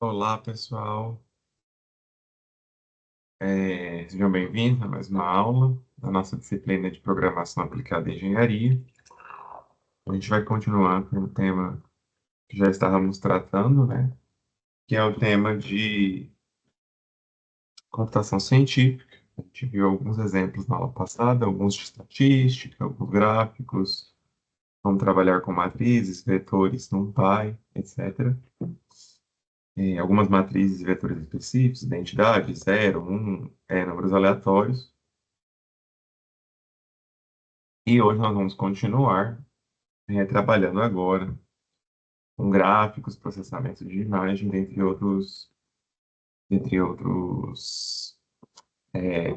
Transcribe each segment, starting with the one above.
Olá, pessoal. Sejam bem-vindos a mais uma aula da nossa disciplina de Programação Aplicada à Engenharia. A gente vai continuar com o tema que já estávamos tratando, né? Que é o tema de computação científica. A gente viu alguns exemplos na aula passada, alguns de estatística, alguns gráficos, como trabalhar com matrizes, vetores, NumPy, etc. Algumas matrizes e vetores específicos, identidade, 0, 1, números aleatórios. E hoje nós vamos continuar trabalhando agora com gráficos, processamento de imagem,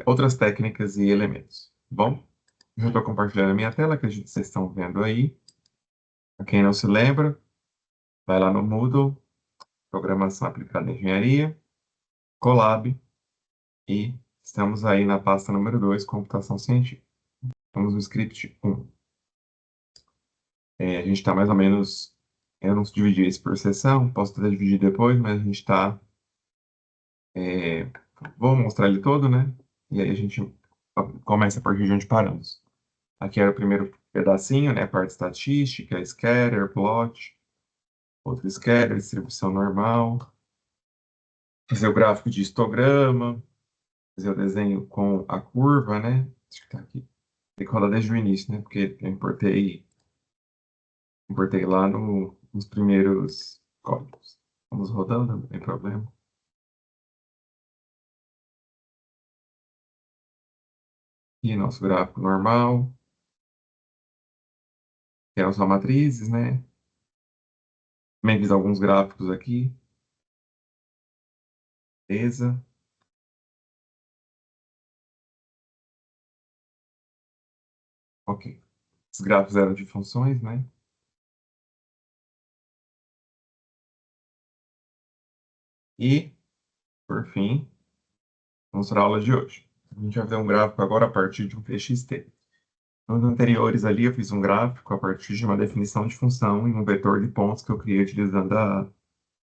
outras técnicas e elementos. Bom, eu já estou compartilhando a minha tela, acredito que vocês estão vendo aí. Para quem não se lembra, vai lá no Moodle, Programação Aplicada à Engenharia, Colab, e estamos aí na pasta número 2, Computação Científica. Vamos no script 1. A gente está mais ou menos, eu não dividi isso por seção, posso até dividir depois, mas a gente está vou mostrar ele todo, né? E aí a gente começa a partir de onde paramos. Aqui era o primeiro pedacinho, né? Parte estatística, scatter, plot, outro scatter, distribuição normal, fazer o gráfico de histograma, fazer o desenho com a curva, né? Acho que tá aqui. Tem que rodar desde o início, né? Porque eu importei lá nos primeiros códigos. Vamos rodando, não tem problema. E nosso gráfico normal. Temos só matrizes, né? Também fiz alguns gráficos aqui. Beleza. Ok. Os gráficos eram de funções, né? E, por fim, vamos para a aula de hoje. A gente vai fazer um gráfico agora a partir de um TXT. Nos anteriores ali, eu fiz um gráfico a partir de uma definição de função em um vetor de pontos que eu criei utilizando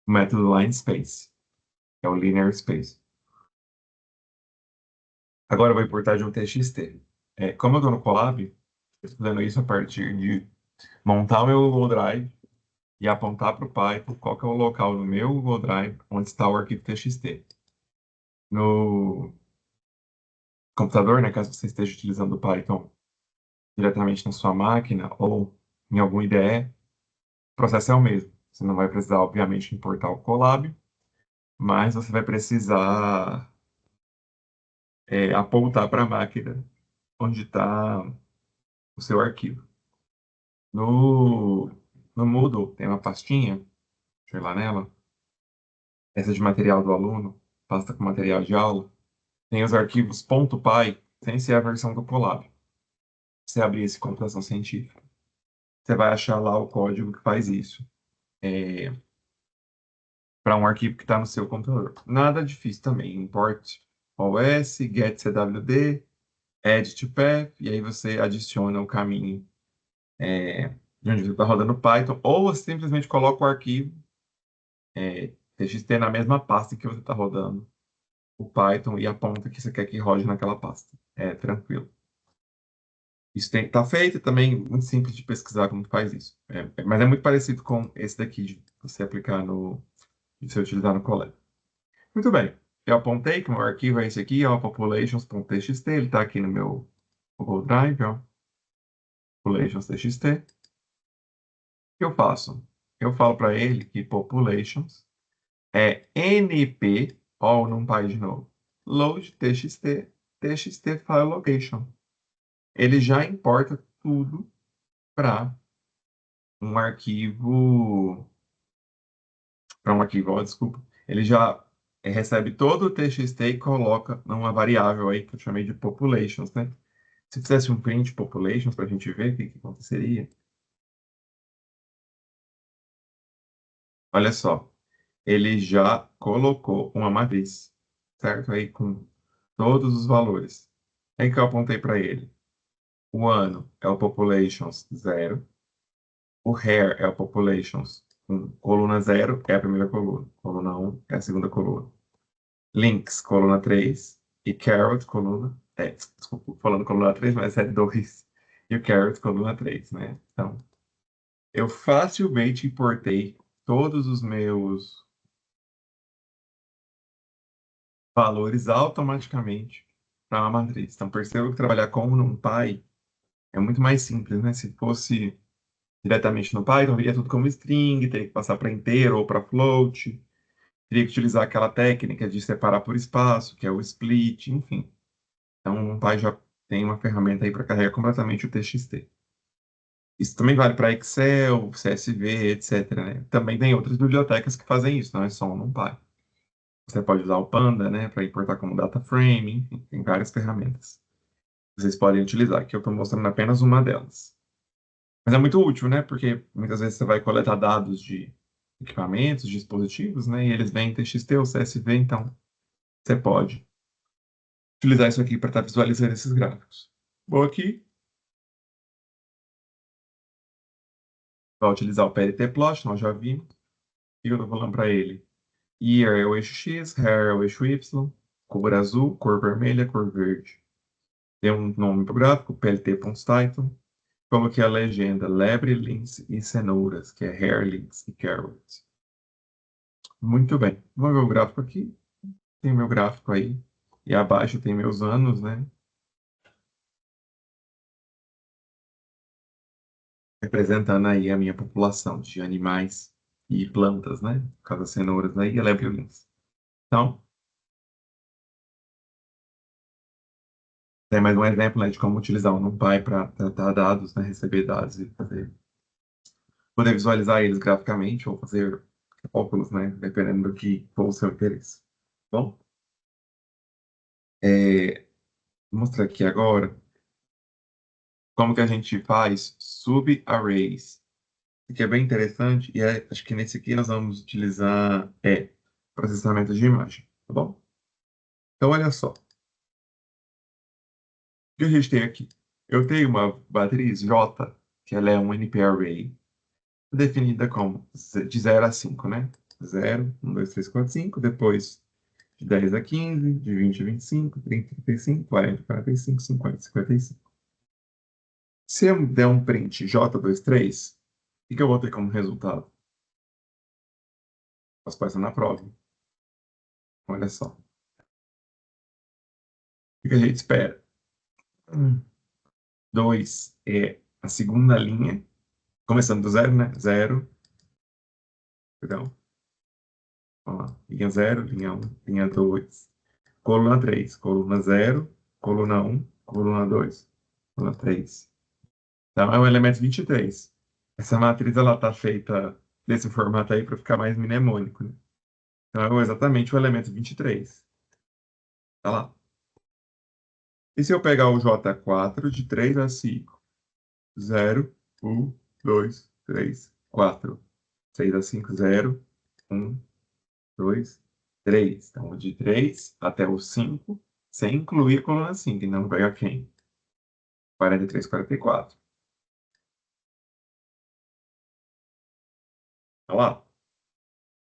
o método LineSpace, que é o Linear Space. Agora eu vou importar de um TXT. Como eu estou no Colab, eu estou fazendo isso a partir de montar o meu Google Drive e apontar para o Python qual que é o local no meu Google Drive onde está o arquivo TXT. No computador, né, caso você esteja utilizando o Python diretamente na sua máquina ou em algum IDE, o processo é o mesmo. Você não vai precisar, obviamente, importar o Colab, mas você vai precisar apontar para a máquina onde está o seu arquivo. No, no Moodle tem uma pastinha, deixa eu ir lá nela, essa de material do aluno, pasta com material de aula, tem os arquivos .py, sem ser a versão do Colab. Você abrir esse computação científica, você vai achar lá o código que faz isso. Para um arquivo que está no seu computador. Nada difícil também. Import OS, get CWD, add to path, e aí você adiciona o caminho de onde você está rodando Python, ou você simplesmente coloca o arquivo TXT na mesma pasta que você está rodando o Python e aponta que você quer que rode naquela pasta. É tranquilo. Isso tem que estar feito também, muito simples de pesquisar como faz isso. Mas é muito parecido com esse daqui de você aplicar de você utilizar no colégio. Muito bem. Eu apontei que o meu arquivo é esse aqui, ó, populations.txt. Ele está aqui no meu Google Drive, ó, populations.txt. O que eu faço? Eu falo para ele que populations é np, ó, num pai de novo, load txt, txt file location. Ele já importa tudo para ó, desculpa. Ele já recebe todo o txt e coloca numa variável aí que eu chamei de populations, né? Se fizesse um print populations para a gente ver o que aconteceria. Olha só, ele já colocou uma matriz, certo? Aí com todos os valores. Aí que eu apontei para ele. O ano é o populations 0, o hair é o populations Coluna 0 é a primeira coluna. Coluna 1 é a segunda coluna. Links, coluna 3. E carrot, coluna... desculpa, falando coluna 3, mas é 2. E o carrot, coluna 3, né? Então, eu facilmente importei todos os meus valores automaticamente para uma matriz. Então, perceba que trabalhar com NumPy é muito mais simples, né? Se fosse diretamente no Python, viria tudo como string, teria que passar para inteiro ou para float, teria que utilizar aquela técnica de separar por espaço, que é o split, enfim. Então, o NumPy já tem uma ferramenta aí para carregar completamente o TXT. Isso também vale para Excel, CSV, etc., né? Também tem outras bibliotecas que fazem isso, não é só o NumPy. Você pode usar o Panda, né, para importar como data frame, enfim, tem várias ferramentas. Vocês podem utilizar, que eu estou mostrando apenas uma delas. Mas é muito útil, né, porque muitas vezes você vai coletar dados de equipamentos, dispositivos, né, e eles vêm em TXT ou CSV, então você pode utilizar isso aqui para estar visualizando esses gráficos. Vou aqui, vai utilizar o PLT-plot, nós já vimos, e eu estou falando para ele. Year é o eixo X, Hair é o eixo Y, cor azul, cor vermelha, cor verde. Tem um nome para o gráfico, plt.title. Coloquei a legenda lebre, links e cenouras, que é hair, links e carrots. Muito bem. Vamos ver o gráfico aqui. Tem o meu gráfico aí. E abaixo tem meus anos, né? Representando aí a minha população de animais e plantas, né? No caso das cenouras aí, e a lebre e links. Então, tem mais um exemplo, né, de como utilizar o NumPy para tratar dados, né? Receber dados e poder visualizar eles graficamente ou fazer cálculos, né? Dependendo do que for o seu interesse. Bom, vou mostrar aqui agora como que a gente faz subarrays. Isso aqui é bem interessante e acho que nesse aqui nós vamos utilizar processamento de imagem, tá bom? Então, olha só, o que a gente tem aqui? Eu tenho uma matriz J, que ela é um NP-array, definida como de 0 a 5, né? 0, 1, 2, 3, 4, 5, depois de 10 a 15, de 20 a 25, 30 a 35, 40 a 45, 50 a 55. Se eu der um print J23, o que eu vou ter como resultado? Posso passar na prova. Olha só. O que a gente espera? 2 é a segunda linha, começando do zero, né? Zero, perdão. Vamos lá. Linha 0, linha 1, linha 2. Coluna 3, coluna 0, coluna 1, coluna 2, coluna 3. Então, é o elemento 23. Essa matriz ela está feita desse formato aí para ficar mais mnemônico, né? Então, é exatamente o elemento 23. Tá lá. E se eu pegar o J4 de 3 a 5? 0, 1, 2, 3, 4. 6 a 5, 0, 1, 2, 3. Então, de 3 até o 5, sem incluir a coluna 5. Então, pega quem? 43, 44. Tá lá.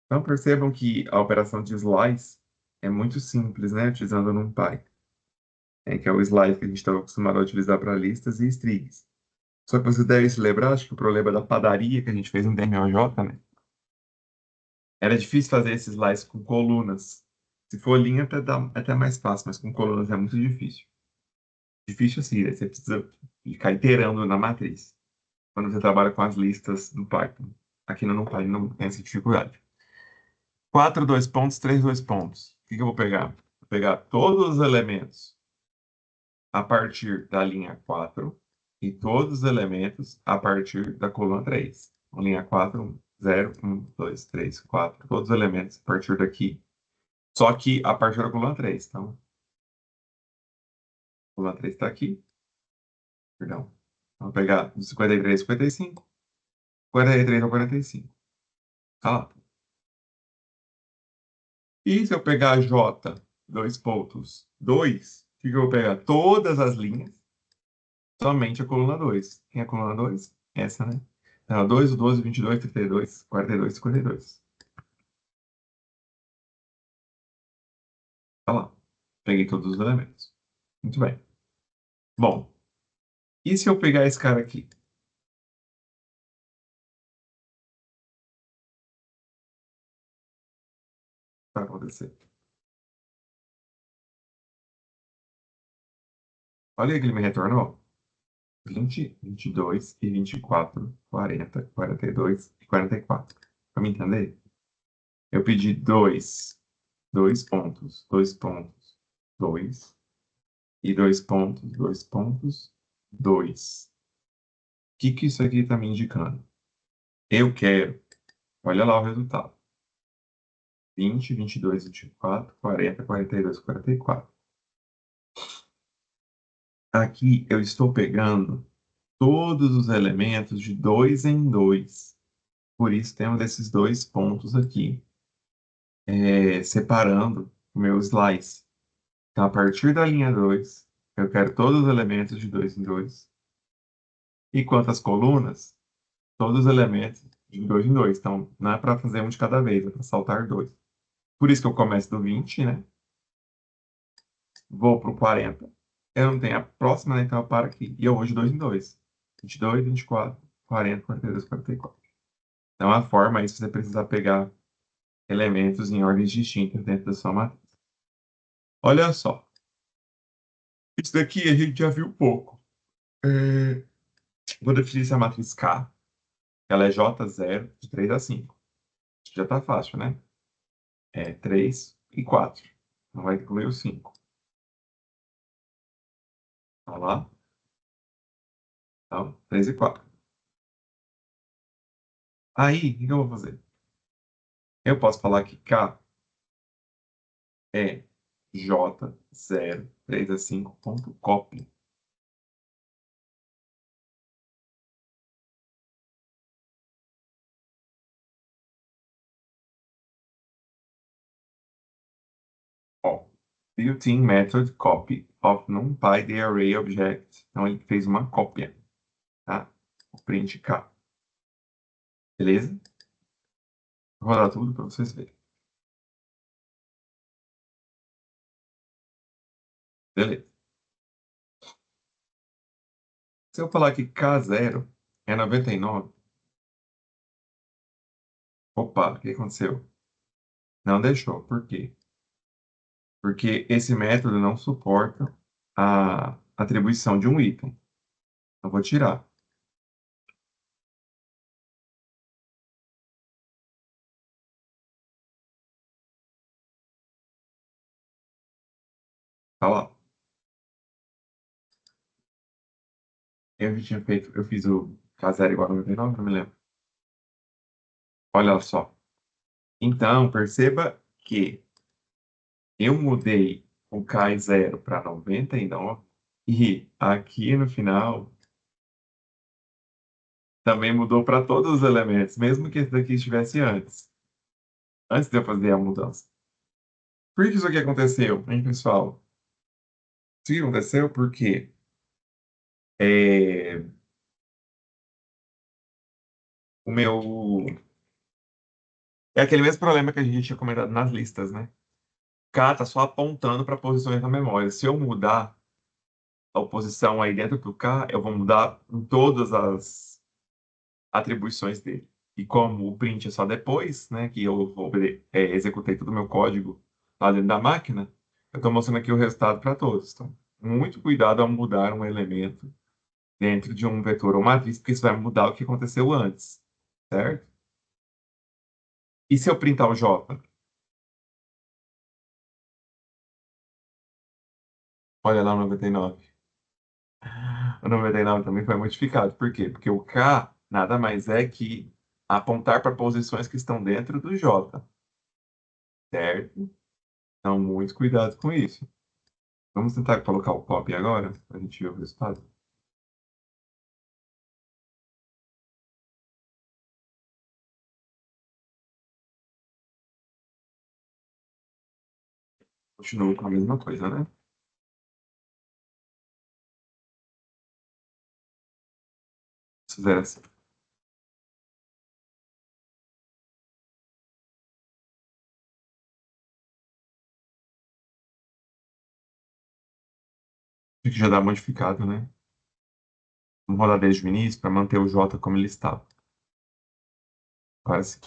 Então, percebam que a operação de slice é muito simples, né? Utilizando o NumPy. Que é o slice que a gente estava acostumado a utilizar para listas e strings. Só que vocês devem se lembrar, acho que o problema da padaria que a gente fez no DMOJ, né? Era difícil fazer esses slices com colunas. Se for linha, até mais fácil, mas com colunas é muito difícil. Difícil assim, né? Você precisa ficar iterando na matriz. Quando você trabalha com as listas do Python. Aqui no NumPy não tem essa dificuldade. 4, 2 pontos, 3, 2 pontos. O que que eu vou pegar? Vou pegar todos os elementos a partir da linha 4 e todos os elementos a partir da coluna 3. Linha 4, 0, 1, 2, 3, 4. Todos os elementos a partir daqui. Só que a partir da coluna 3. Então, a coluna 3 está aqui. Perdão. Vamos pegar do 53 ao 55. 43 ao 45. Tá lá. E se eu pegar J, dois pontos, 2, o que que eu vou pegar? Todas as linhas, somente a coluna 2. Quem é a coluna 2? Essa, né? Não, 2, 12, 22, 32, 42, 52. Tá lá. Peguei todos os elementos. Muito bem. Bom, e se eu pegar esse cara aqui? Vai acontecer. Olha aí que ele me retornou. 20, 22 e 24, 40, 42 e 44. Para me entender? Eu pedi 2 pontos, 2 e 2 pontos, 2. O que que isso aqui está me indicando? Eu quero, olha lá o resultado. 20, 22, 24, 40, 42, 44. Aqui eu estou pegando todos os elementos de 2 em 2. Por isso temos esses 2 pontos aqui, separando o meu slice. Então, a partir da linha 2, eu quero todos os elementos de 2 em 2. E quantas colunas? Todos os elementos de 2 em 2. Então, não é para fazer um de cada vez, é para saltar dois. Por isso que eu começo do 20, né? Vou para o 40. Eu não tenho a próxima, né? Então eu paro aqui. E eu vou de 2 em 2. 22, 24, 40, 42, 44. Então, a forma aí, se você precisar pegar elementos em ordens distintas dentro da sua matriz. Olha só. Isso daqui a gente já viu pouco. É, Vou definir essa matriz K. Ela é J0 de 3 a 5. Já está fácil, né? É 3 e 4. Não vai incluir o 5. Tá lá? Então, 3 e 4. Aí, o que eu vou fazer? Eu posso falar que K é J0, 3 a 5, ponto copy. Ó, built-in method copy of numpy the array object. Então, ele fez uma cópia, tá? O print K. Beleza? Vou rodar tudo para vocês verem. Beleza. Se eu falar que K0 é 99, opa, o que aconteceu? Não deixou. Por quê? Porque esse método não suporta a atribuição de um item. Eu vou tirar. Tá lá. Eu já tinha feito, eu fiz o K0 igual a 99, não me lembro. Olha só. Então, perceba que eu mudei o K0 para 99 e aqui no final também mudou para todos os elementos, mesmo que esse daqui estivesse antes de eu fazer a mudança. Por que isso aqui aconteceu, hein, pessoal? Isso aqui aconteceu porque é, o meu... É aquele mesmo problema que a gente tinha comentado nas listas, né? K tá só apontando para posições na memória. Se eu mudar a posição aí dentro do K, eu vou mudar em todas as atribuições dele. E como o print é só depois, né, que eu executei todo o meu código lá dentro da máquina, eu estou mostrando aqui o resultado para todos. Então, muito cuidado ao mudar um elemento dentro de um vetor ou matriz, porque isso vai mudar o que aconteceu antes, certo? E se eu printar o J? Olha lá o 99. O 99 também foi modificado. Por quê? Porque o K nada mais é que apontar para posições que estão dentro do J, certo? Então, muito cuidado com isso. Vamos tentar colocar o copy agora, para a gente ver o resultado. Continuo com a mesma coisa, né? Se fizer assim. Aqui já dá modificado, né? Vamos rodar desde o início para manter o J como ele estava. Agora sim.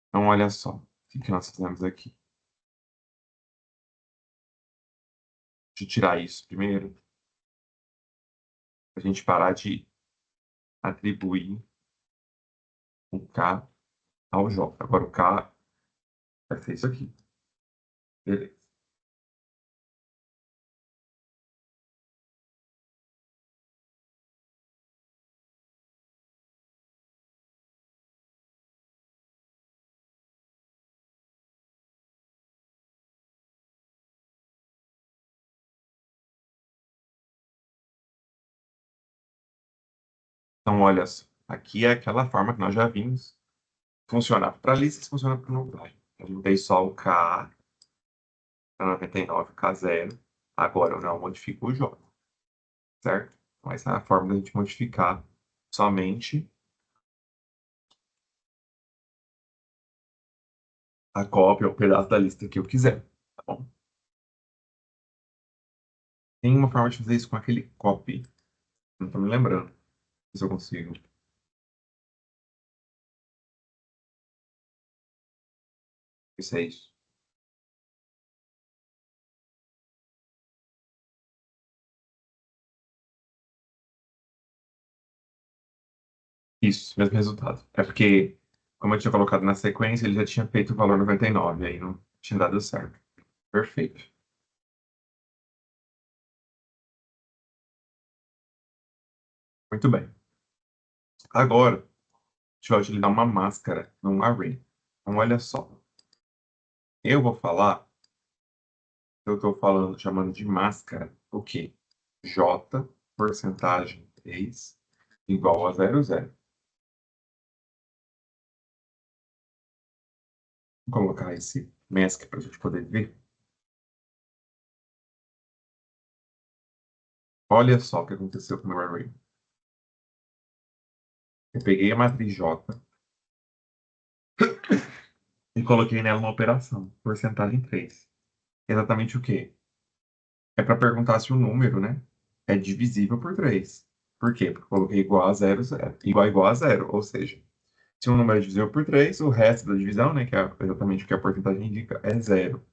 Então, olha só. O que nós fizemos aqui? Deixa eu tirar isso primeiro. Para a gente parar de atribuir o K ao J. Agora o K vai ser isso aqui. Beleza. Então, olha só. Aqui é aquela forma que nós já vimos funcionar para listas, funciona para numpy. Eu mudei só o K para 99, K0. Agora eu não modifico o J, certo? Então, essa é a forma da gente modificar somente a cópia ou pedaço da lista que eu quiser, tá bom? Tem uma forma de fazer isso com aquele copy. Não tô me lembrando se eu consigo. Isso é isso. Isso, mesmo resultado. É porque, como eu tinha colocado na sequência, ele já tinha feito o valor 99, aí não tinha dado certo. Perfeito. Muito bem. Agora, deixa eu utilizar uma máscara num array. Então, olha só. Eu vou falar, eu estou falando, chamando de máscara, o quê? J, porcentagem 3, igual a 00. Vou colocar esse mask para a gente poder ver. Olha só o que aconteceu com o meu array. Eu peguei a matriz J e coloquei nela uma operação, porcentagem 3. Exatamente o quê? É para perguntar se o número, né, é divisível por 3. Por quê? Porque eu coloquei igual a 00, igual a zero. Ou seja, se um número é divisível por 3, o resto da divisão, né, que é exatamente o que a porcentagem indica, é zero.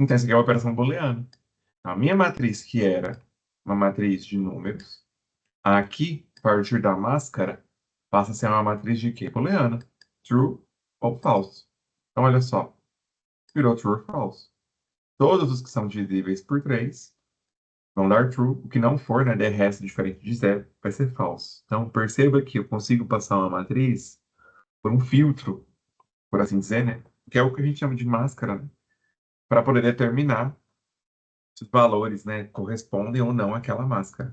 Então, essa aqui é uma operação booleana. A minha matriz, que era uma matriz de números, aqui, a partir da máscara, passa a ser uma matriz de quê? Booleana. True ou false. Então, olha só. Virou true ou false. Todos os que são divisíveis por 3 vão dar true. O que não for, né, der resto diferente de zero, vai ser false. Então, perceba que eu consigo passar uma matriz por um filtro, por assim dizer, né? Que é o que a gente chama de máscara, né? Para poder determinar se os valores, né, correspondem ou não àquela máscara.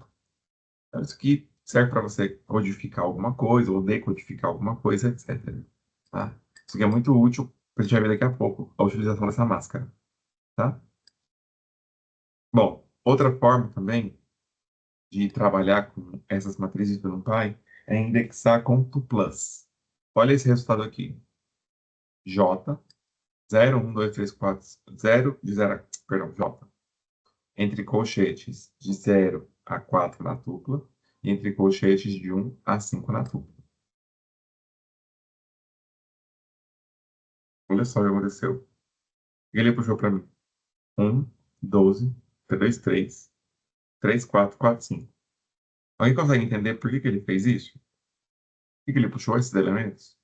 Então, isso aqui serve para você codificar alguma coisa ou decodificar alguma coisa, etc. Tá? Isso aqui é muito útil, a gente vai ver daqui a pouco a utilização dessa máscara. Tá? Bom, outra forma também de trabalhar com essas matrizes do NumPy é indexar com tuplas. Olha esse resultado aqui. J, 0, 1, 2, 3, 4, 0, de 0 a, perdão, J. Entre colchetes de 0 a 4 na tupla e entre colchetes de 1 a 5 na tupla. Olha só o que aconteceu. Ele puxou para mim. 1, 12, 3, 3, 3, 4, 4, 5. Alguém consegue entender por que ele fez isso? Por que ele puxou esses elementos?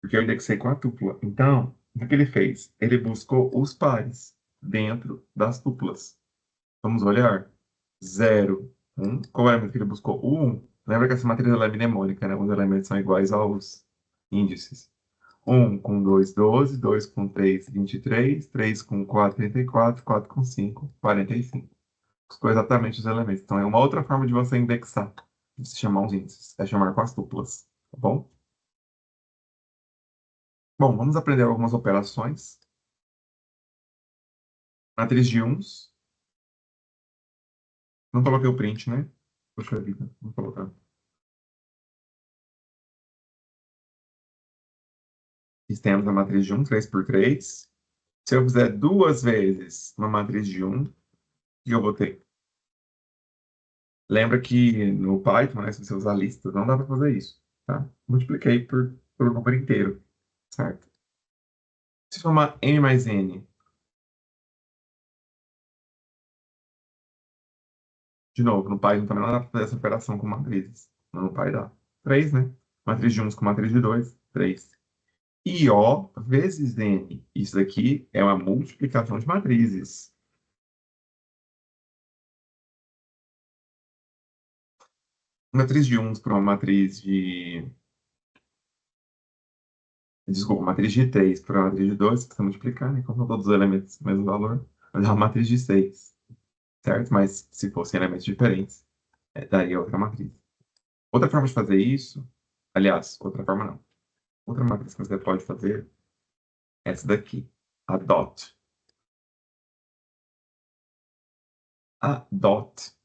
Porque eu indexei com a tupla. Então, o que ele fez? Ele buscou os pares dentro das tuplas. Vamos olhar. 0, 1. Qual é a que ele buscou? O 1. Lembra que essa matriz ela é mnemônica, né? Os elementos são iguais aos índices. 1 com 2, 12. 2 com 3, 23. 3 com 4, 34. 4 com 5, 45. Buscou exatamente os elementos. Então, é uma outra forma de você indexar. De se chamar os índices. É chamar com as tuplas. Tá bom? Bom, vamos aprender algumas operações. Matriz de uns. Não coloquei o print, né? Poxa vida, vou colocar. Temos a matriz de 1, 3 por 3. Se eu fizer duas vezes uma matriz de 1, o que eu vou ter? Lembra que no Python, né, se você usar listas, não dá para fazer isso, tá? Multipliquei pelo número inteiro, certo? Se somar n mais n, de novo, no Python também não dá para fazer essa operação com matrizes. No Python dá. 3, né? Matriz de 1 com matriz de 2, 3. E O vezes n. Isso daqui é uma multiplicação de matrizes. Matriz de 1 para uma matriz de... Desculpa, matriz de 3 para uma matriz de 2, você precisa multiplicar, né? Como são todos os elementos do mesmo valor, vai dar uma matriz de 6, certo? Mas se fossem elementos diferentes, daria outra matriz. Outra forma de fazer isso, aliás, outra forma não. Outra matriz que você pode fazer é essa daqui, a dot. A dot,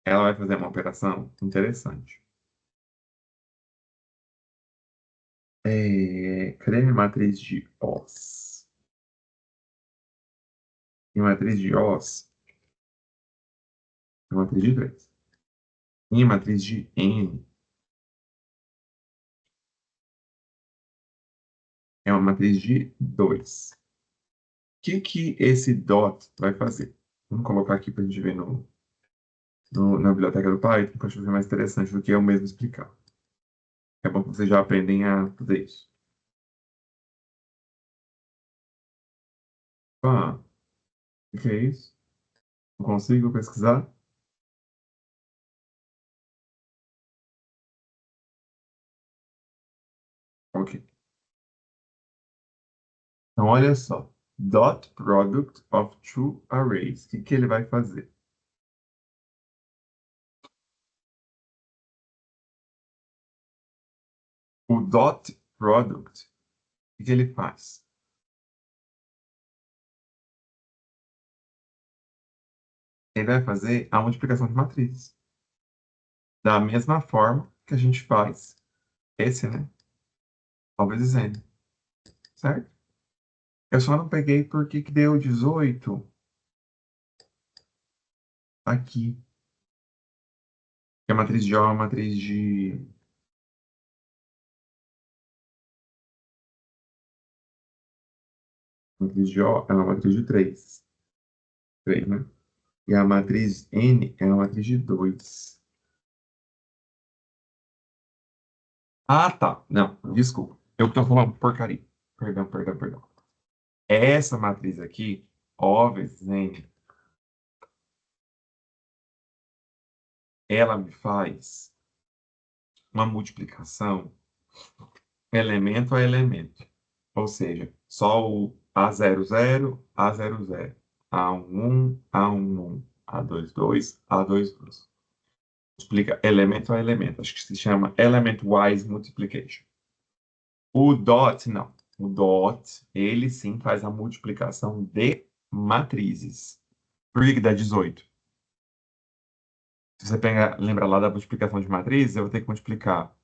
ela vai fazer uma operação interessante. Cadê minha matriz de os? Minha matriz de os é uma matriz de 3. Minha matriz de n é uma matriz de 2. O que esse dot vai fazer? Vamos colocar aqui para a gente ver na biblioteca do Python, para ser mais interessante do que eu mesmo explicar. É bom que vocês já aprendem a fazer isso. Ah, o que é isso? Não consigo pesquisar? Ok. Então, olha só. Dot product of two arrays. O que ele vai fazer? O dot product, o que ele faz? Ele vai fazer a multiplicação de matrizes. Da mesma forma que a gente faz esse, né? O vezes n, certo? Eu só não peguei porque que deu 18 aqui. Que a matriz de O é uma matriz de... A matriz de O é uma matriz de 3. 3, né? E a matriz N é uma matriz de 2. Ah, tá. Não, desculpa. Eu que tô falando porcaria. Perdão, perdão, perdão. Essa matriz aqui, O vezes N, ela me faz uma multiplicação elemento a elemento. Ou seja, só o A00, A00, A11, A11, A22, A22. Multiplica elemento a elemento. Acho que se chama element-wise multiplication. O dot, não. O dot, ele sim faz a multiplicação de matrizes. Por que que dá 18? Se você lembra lá da multiplicação de matrizes, eu vou ter que multiplicar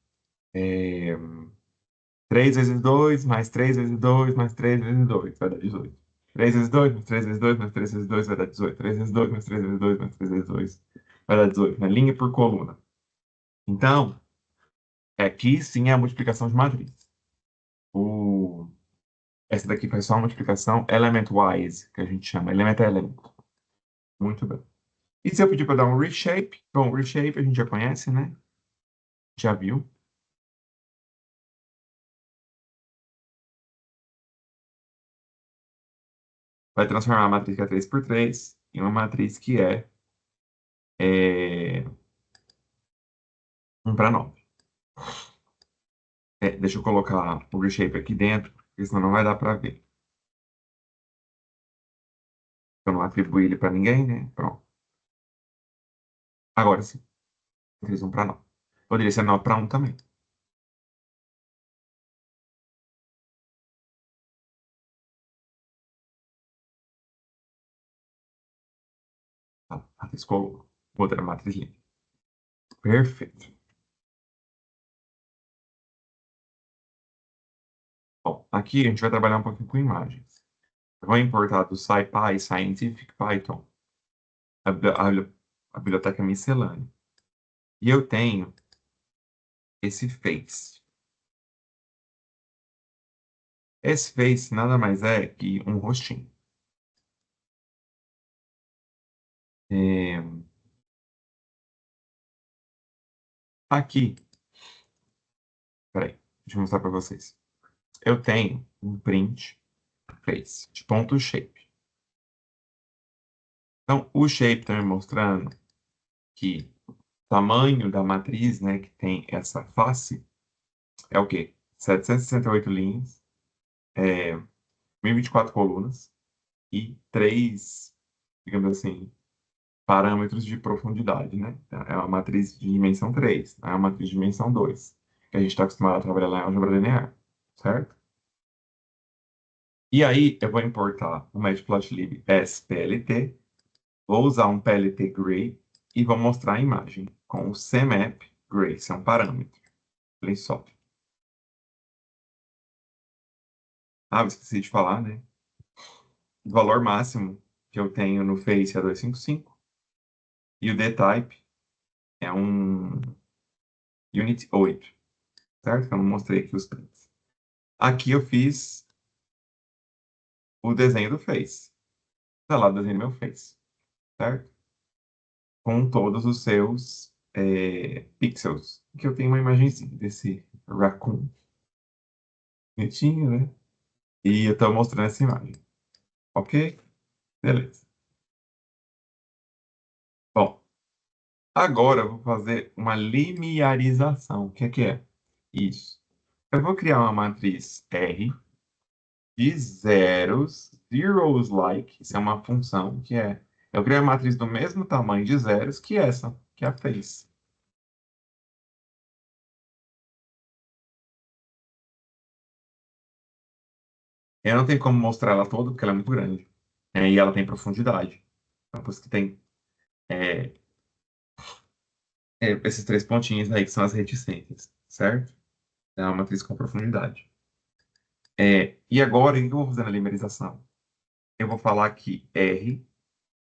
3 vezes 2, mais 3 vezes 2, mais 3 vezes 2, vai dar 18. 3 vezes 2, mais 3 vezes 2, mais 3 vezes 2, vai dar 18. 3 vezes 2, mais 3 vezes 2, mais 3 vezes 2, vai dar 18, na linha por coluna. Então, aqui sim é a multiplicação de matrizes. Essa daqui faz só a multiplicação element-wise, que a gente chama, elemento a elemento. Muito bem. E se eu pedir para dar um reshape? Bom, reshape a gente já conhece, né? Já viu? Vai transformar a matriz que é 3 por 3 em uma matriz que é 1 para 9. Deixa eu colocar o reshape aqui dentro, porque senão não vai dar para ver. Eu não atribuí ele para ninguém, né? Pronto. Agora sim. Matriz 1 para 9. Poderia ser 9 para 1 também. Tá? Matriz coluna. Outra matriz linha. Perfeito. Bom, aqui a gente vai trabalhar um pouquinho com imagens. Eu vou importar do SciPy, Scientific Python, a biblioteca miscelânea. E eu tenho esse face. Esse face nada mais é que um rostinho. É, aqui, peraí, deixa eu mostrar para vocês. Eu tenho um print face de ponto shape. Então, o shape está me mostrando que o tamanho da matriz, né, que tem essa face, é o quê? 768 linhas, 1024 colunas e 3, digamos assim, parâmetros de profundidade, né? É uma matriz de dimensão 3, não é uma matriz de dimensão 2, que a gente está acostumado a trabalhar lá em álgebra linear, certo? E aí, eu vou importar o Matplotlib SPLT, vou usar um PLT Gray e vou mostrar a imagem com o CMap Gray, isso é um parâmetro. Olha só. Ah, eu esqueci de falar, né? O valor máximo que eu tenho no Face é 255 e o D-Type é um Unit 8, certo? Que eu não mostrei aqui os prints. Aqui eu fiz o desenho do Face. Tá lá o desenho do meu Face, certo? Com todos os seus pixels. Aqui eu tenho uma imagenzinha desse raccoon bonitinho, né? E eu estou mostrando essa imagem. Ok? Beleza. Bom, agora eu vou fazer uma linearização. O que é? Isso. Eu vou criar uma matriz R de zeros, zeros like, isso é uma função que é. Eu criei uma matriz do mesmo tamanho de zeros que essa, que é a face. Eu não tenho como mostrar ela toda, porque ela é muito grande. E ela tem profundidade. Então, por isso que tem é, esses três pontinhos aí, que são as reticências, certo? É uma matriz com profundidade. E agora, o que eu vou fazer na limerização? Eu vou falar que R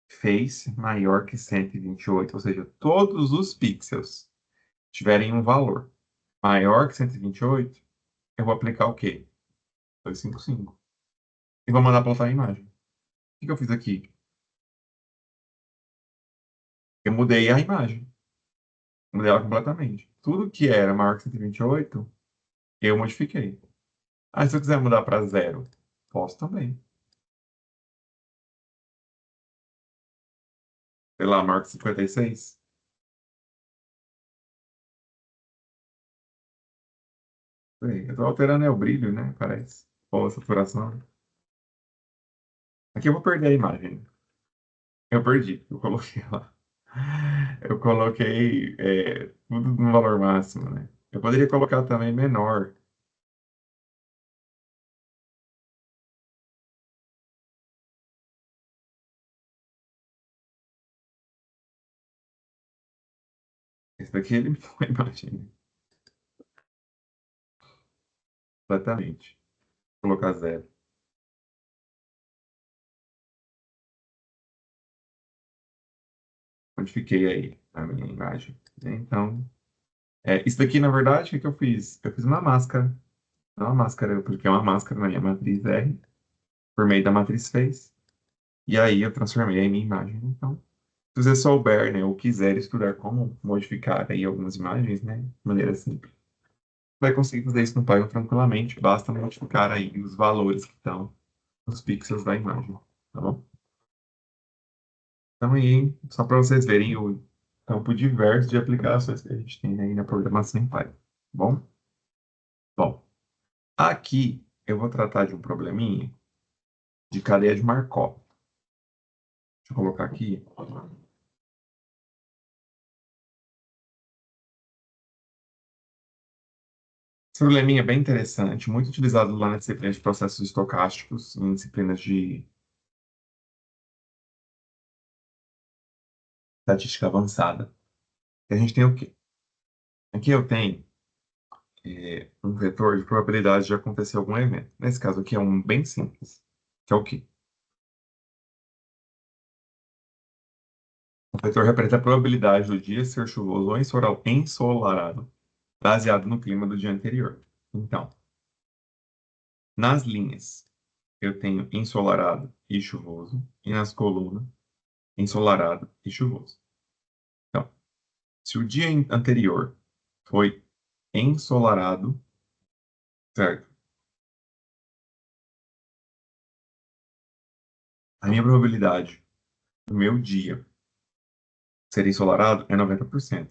face maior que 128, ou seja, todos os pixels tiverem um valor maior que 128, eu vou aplicar o quê? 255. E vou mandar plotar a imagem. O que eu fiz aqui? Eu mudei a imagem. Mudei ela completamente. Tudo que era maior que 128, eu modifiquei. Se eu quiser mudar para zero, posso também. Sei lá, maior que 56. Eu estou alterando o brilho, né? Parece. Ou a saturação. Aqui eu vou perder a imagem. Eu perdi. Eu coloquei lá. Eu coloquei tudo no valor máximo, né? Eu poderia colocar também menor. Esse daqui ele foi a imagem. Completamente. Vou colocar zero. Modifiquei aí a minha imagem. Então, isso daqui, na verdade, o que eu fiz? Eu fiz uma máscara. Não uma máscara, eu apliquei uma máscara na minha matriz R, por meio da matriz Face. E aí eu transformei a minha imagem. Então, se você souber, né, ou quiser estudar como modificar aí algumas imagens, né, de maneira simples, vai conseguir fazer isso no Python tranquilamente. Basta modificar aí os valores que estão nos pixels da imagem, tá bom? Então aí, só para vocês verem o campo diverso de aplicações que a gente tem aí na programação em Python, tá bom? Bom, aqui eu vou tratar de um probleminha de cadeia de Markov. Deixa eu colocar aqui. Esse probleminha é bem interessante, muito utilizado lá na disciplina de processos estocásticos, em disciplinas de estatística avançada. E a gente tem o quê? Aqui eu tenho um vetor de probabilidade de acontecer algum evento. Nesse caso aqui é um bem simples, que é o quê? O vetor representa a probabilidade do dia ser chuvoso ou ensolarado, baseado no clima do dia anterior. Então, nas linhas, eu tenho ensolarado e chuvoso, e nas colunas, ensolarado e chuvoso. Então, se o dia anterior foi ensolarado, certo? A minha probabilidade do meu dia ser ensolarado é 90%.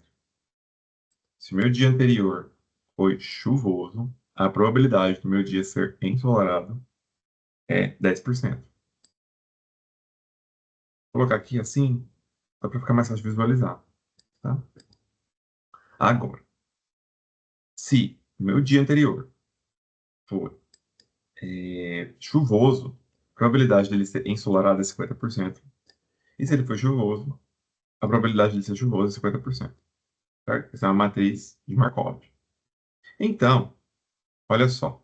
Se o meu dia anterior foi chuvoso, a probabilidade do meu dia ser ensolarado é 10%. Vou colocar aqui assim, só para ficar mais fácil de visualizar. Tá? Agora, se o meu dia anterior for chuvoso, a probabilidade dele ser ensolarado é 50%. E se ele for chuvoso, a probabilidade dele ser chuvoso é 50%. Certo? Essa é uma matriz de Markov. Então, olha só.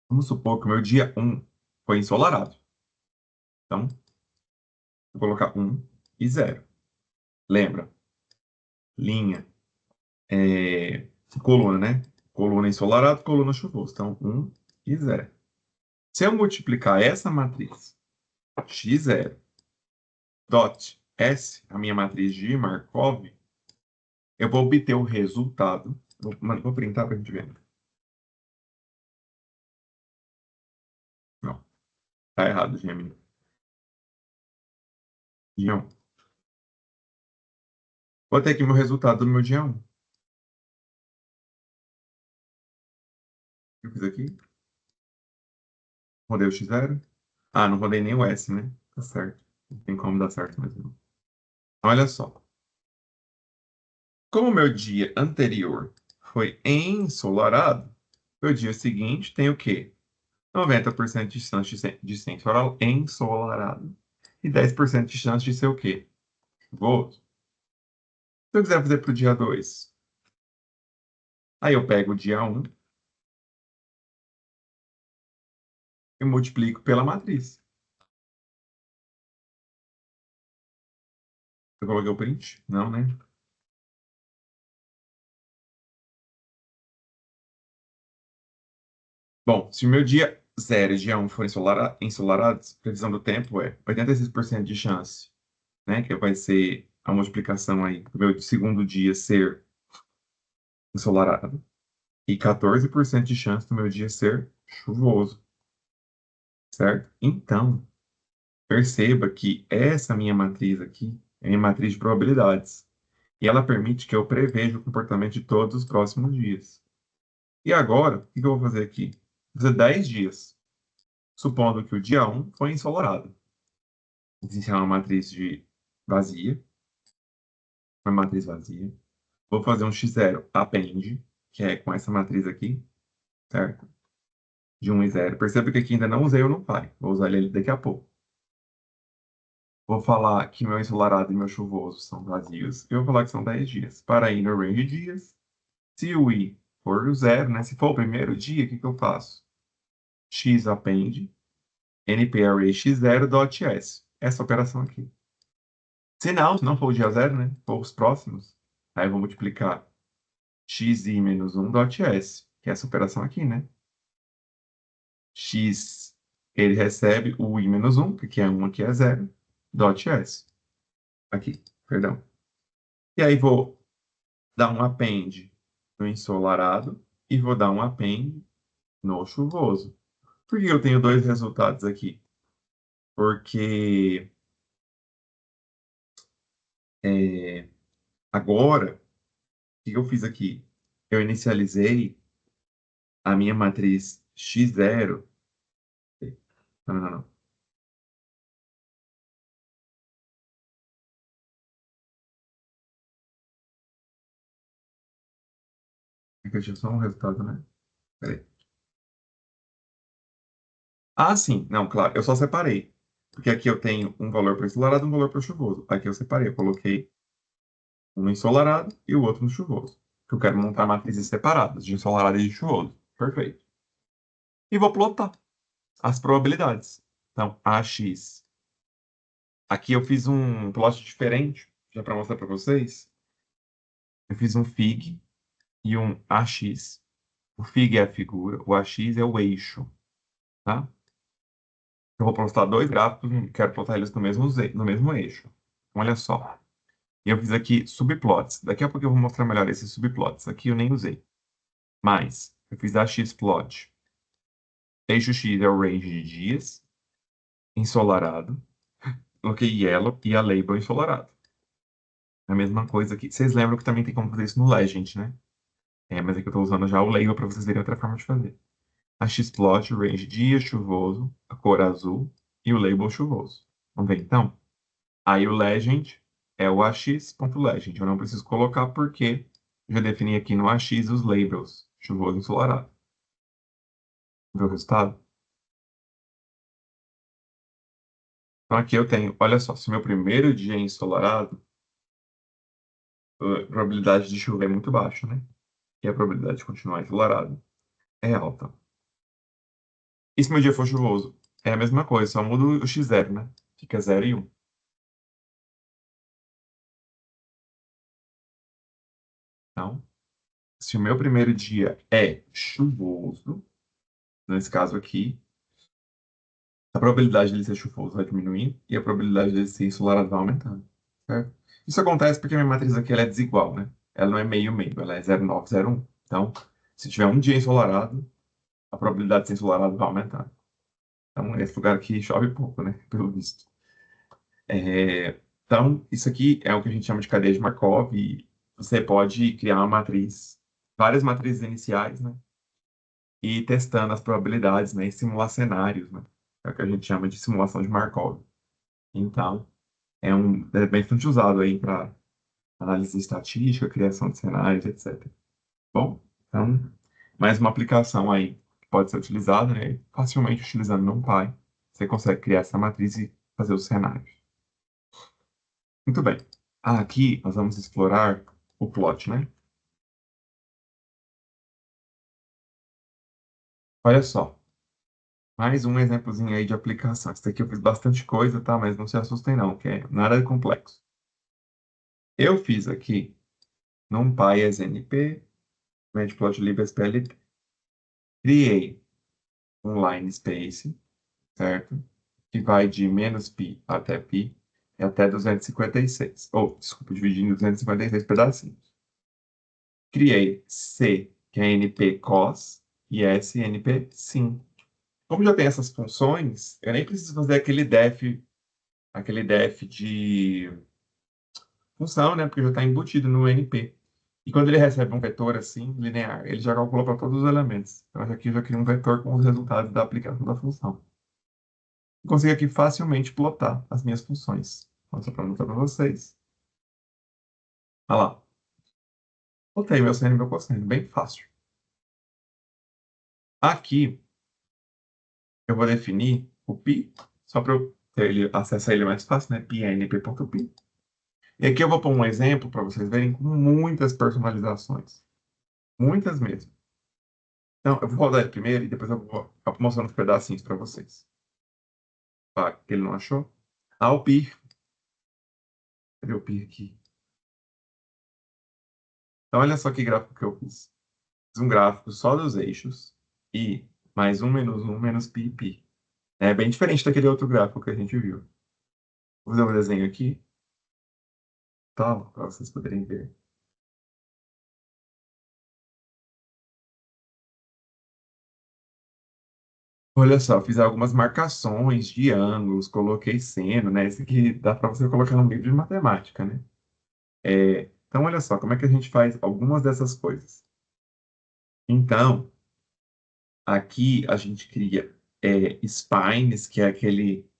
Vamos supor que o meu dia 1 foi ensolarado. Então, vou colocar 1 e 0. Lembra? Linha, coluna, né? Coluna ensolarado, coluna chuvoso. Então, 1 e 0. Se eu multiplicar essa matriz x0 dot S, a minha matriz de Markov, eu vou obter o resultado. Vou printar para a gente ver. Não, tá errado, Gemini. Dia 1. Vou ter aqui meu resultado do meu dia 1. O que eu fiz aqui? Rodei o x0. Ah, não rodei nem o S, né? Tá certo. Não tem como dar certo mesmo. Olha só. Como o meu dia anterior foi ensolarado, o dia seguinte tem o quê? 90% de chance de ser ensolarado e 10% de chance de ser o quê? Chuvoso. Se eu quiser fazer para o dia 2, aí eu pego o dia 1 e multiplico pela matriz. Eu coloquei o print? Não, né? Bom, se o meu dia 0 e dia 1 forem ensolarados, previsão do tempo é 86% de chance, né? Que vai ser a multiplicação aí do meu segundo dia ser ensolarado. E 14% de chance do meu dia ser chuvoso, certo? Então, perceba que essa minha matriz aqui é a minha matriz de probabilidades. E ela permite que eu preveja o comportamento de todos os próximos dias. E agora, o que eu vou fazer aqui? Vou fazer 10 dias, supondo que o dia 1 foi ensolarado. Existe uma matriz de vazia, uma matriz vazia. Vou fazer um x0 append, que é com essa matriz aqui, certo? De 1 e 0. Perceba que aqui ainda não usei o NumPy. Vou usar ele daqui a pouco. Vou falar que meu ensolarado e meu chuvoso são vazios. E vou falar que são 10 dias. Para ir no range de dias, se o i for o 0, né? Se for o primeiro dia, o que eu faço? X append nparray x0 dot s. Essa operação aqui. Se não for o dia 0, né? For os próximos, aí eu vou multiplicar xi menos 1 dot s, que é essa operação aqui, né? X, ele recebe o i menos 1, que aqui é 1, aqui é 0, dot s. Aqui, perdão. E aí vou dar um append no ensolarado e vou dar um append no chuvoso. Por que eu tenho dois resultados aqui? Porque agora, o que eu fiz aqui? Eu inicializei a minha matriz x0. Não, não, não. Aqui eu tinha só um resultado, né? Peraí. Ah, sim. Não, claro. Eu só separei. Porque aqui eu tenho um valor para ensolarado e um valor para chuvoso. Aqui eu separei. Eu coloquei um no ensolarado e o outro no chuvoso. Que eu quero montar matrizes separadas, de ensolarado e de chuvoso. Perfeito. E vou plotar as probabilidades. Então, AX Aqui eu fiz um plot diferente, já para mostrar para vocês. Eu fiz um fig e um AX. O fig é a figura, o AX é o eixo, tá? Eu vou postar dois gráficos, quero plotar eles no mesmo eixo. Então, olha só. E eu fiz aqui subplots. Daqui a pouco eu vou mostrar melhor esses subplots. Aqui eu nem usei. Mas, eu fiz a X-plot. Eixo X é o range de dias, ensolarado. Coloquei yellow e a label ensolarado. A mesma coisa aqui. Vocês lembram que também tem como fazer isso no Legend, né? Mas aqui eu estou usando já o label para vocês verem outra forma de fazer. A X-plot, o range dia chuvoso, a cor azul e o label chuvoso. Vamos ver então? Aí o legend é o ax.legend. Eu não preciso colocar porque eu já defini aqui no ax os labels, chuvoso e ensolarado. Vê o resultado? Então aqui eu tenho, olha só, se o meu primeiro dia é ensolarado, a probabilidade de chover é muito baixa, né? E a probabilidade de continuar ensolarado é alta. E se meu dia for chuvoso? É a mesma coisa, só muda o x0, né? Fica 0 e 1. Então, se o meu primeiro dia é chuvoso, nesse caso aqui, a probabilidade dele ser chuvoso vai diminuindo e a probabilidade dele ser ensolarado vai aumentando, certo? Isso acontece porque a minha matriz aqui ela é desigual, né? Ela não é meio-meio, ela é 0,9, 0,1. Então, se tiver um dia ensolarado, a probabilidade de ser ensolarado vai aumentar. Então, esse lugar aqui chove pouco, né? Pelo visto. Então, isso aqui é o que a gente chama de cadeia de Markov e você pode criar uma matriz, várias matrizes iniciais, né? E ir testando as probabilidades, né? E simular cenários, né? É o que a gente chama de simulação de Markov. Então, é bastante usado aí para análise estatística, criação de cenários, etc. Bom, então, mais uma aplicação aí que pode ser utilizada, né? Facilmente utilizando NumPy, você consegue criar essa matriz e fazer os cenários. Muito bem. Aqui nós vamos explorar o plot, né? Olha só, mais um exemplozinho aí de aplicação. Isso aqui eu fiz bastante coisa, tá? Mas não se assustem não, que é nada de complexo. Eu fiz aqui NumPy SNP, Matplotlib SPLT. Criei um line space, certo? Que vai de menos π até π e até 256. Ou, desculpa, dividindo em 256 pedacinhos. Criei C, que é npcos, e S, npsim. Como já tem essas funções, eu nem preciso fazer aquele def de função, né? Porque já está embutido no np. E quando ele recebe um vetor assim, linear, ele já calcula para todos os elementos. Então, aqui eu já crio um vetor com os resultados da aplicação da função. Consigo aqui facilmente plotar as minhas funções. Vou só para mostrar para vocês. Olha lá. Plotei meu seno e meu cosseno. Bem fácil. Aqui, eu vou definir o π, só para eu ter acesso a ele mais fácil, né? Π é np.π. E aqui eu vou pôr um exemplo para vocês verem com muitas personalizações. Muitas mesmo. Então, eu vou rodar ele primeiro e depois eu vou mostrando os pedacinhos para vocês. Tá? Que ele não achou? Ah, o π. Cadê o π aqui? Então, olha só que gráfico que eu fiz. Fiz um gráfico só dos eixos e mais um menos π, π. É bem diferente daquele outro gráfico que a gente viu. Vou fazer um desenho aqui, tá? Para vocês poderem ver. Olha só, fiz algumas marcações de ângulos, coloquei seno, né? Isso aqui dá para você colocar no livro de matemática, né? Então, olha só, como é que a gente faz algumas dessas coisas? Então, aqui a gente cria spines, que é aquele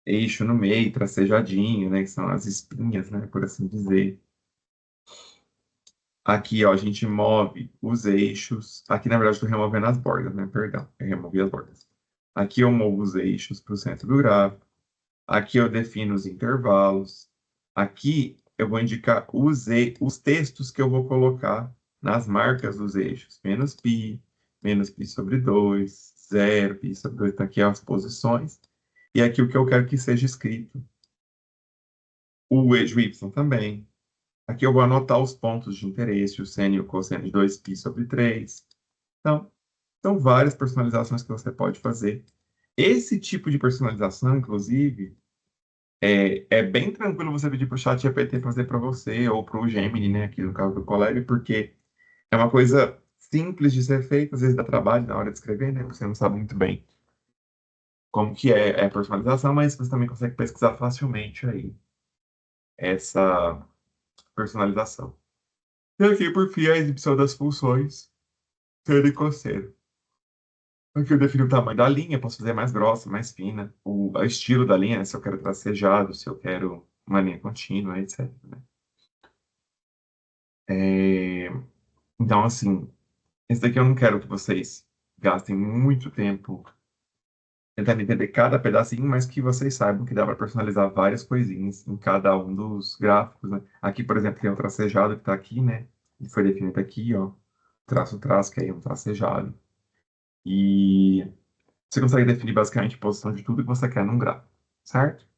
eixo no meio, tracejadinho, né? Que são as espinhas, né? Por assim dizer. Aqui, ó, a gente move os eixos. Aqui, na verdade, estou removendo as bordas, né? Perdão, eu removi as bordas. Aqui eu movo os eixos para o centro do gráfico. Aqui eu defino os intervalos. Aqui eu vou indicar os textos que eu vou colocar nas marcas dos eixos. Menos π sobre 2, 0, π sobre 2. Então, aqui é as posições. E aqui o que eu quero que seja escrito o eixo Y também. Aqui eu vou anotar os pontos de interesse, o seno e o cosseno de 2π/3. Então, são várias personalizações que você pode fazer. Esse tipo de personalização, inclusive, é bem tranquilo você pedir para o chat GPT fazer para você, ou para o Gemini, né, aqui no caso do Colab, porque é uma coisa simples de ser feita, às vezes dá trabalho na hora de escrever, né, você não sabe muito bem como que é a personalização, mas você também consegue pesquisar facilmente aí essa personalização. E aqui, por fim, a exibição das funções seno e cosseno. Aqui eu defino o tamanho da linha, posso fazer mais grossa, mais fina, o estilo da linha, né, se eu quero tracejado, se eu quero uma linha contínua, etc, né? É, Então, assim, esse daqui eu não quero que vocês gastem muito tempo tentando entender cada pedacinho, mas que vocês saibam que dá para personalizar várias coisinhas em cada um dos gráficos, né? Aqui, por exemplo, tem o tracejado que está aqui, né? E foi definido aqui, ó. Traço, que aí é um tracejado. E você consegue definir basicamente a posição de tudo que você quer num gráfico, certo?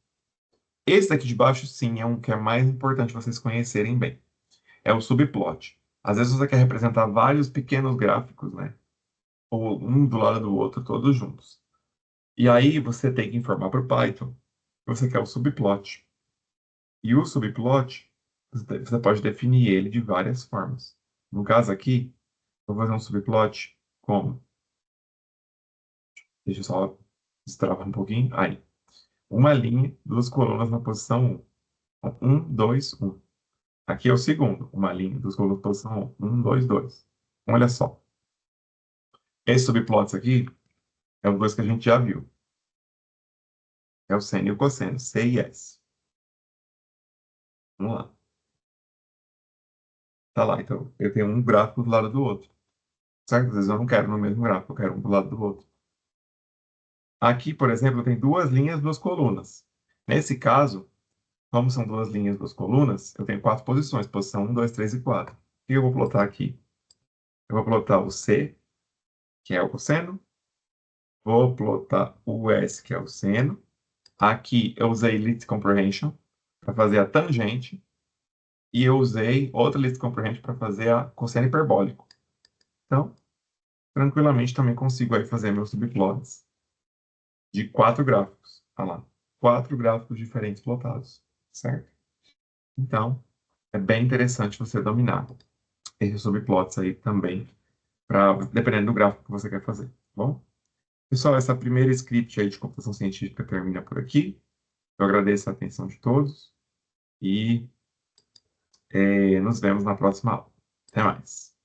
Esse daqui de baixo, sim, é um que é mais importante vocês conhecerem bem. É o subplot. Às vezes você quer representar vários pequenos gráficos, né? Ou um do lado do outro, todos juntos. E aí você tem que informar para o Python que você quer o subplot. E o subplot, você pode definir ele de várias formas. No caso aqui, eu vou fazer um subplot como? Deixa eu só destravar um pouquinho. Aí, uma linha, duas colunas na posição 1. 1, 2, 1. Aqui é o segundo, uma linha, duas colunas na posição 1. 1, 2, 2. Olha só. Esse subplots aqui é o dois que a gente já viu. É o seno e o cosseno, C e S. Vamos lá. Tá lá, então. Eu tenho um gráfico do lado do outro. Certo? Às vezes eu não quero no mesmo gráfico, eu quero um do lado do outro. Aqui, por exemplo, tem duas linhas, duas colunas. Nesse caso, como são duas linhas, duas colunas, eu tenho quatro posições, posição 1, 2, 3 e 4. O que eu vou plotar aqui? Eu vou plotar o C, que é o cosseno, vou plotar o S, que é o seno. Aqui eu usei List Comprehension para fazer a tangente, e eu usei outra List Comprehension para fazer a cosseno hiperbólico. Então, tranquilamente também consigo aí fazer meus subplots de quatro gráficos. Olha lá, quatro gráficos diferentes plotados, certo? Então, é bem interessante você dominar esses subplots aí também, dependendo do gráfico que você quer fazer, tá bom? Pessoal, essa primeira script aí de computação científica termina por aqui. Eu agradeço a atenção de todos e nos vemos na próxima aula. Até mais.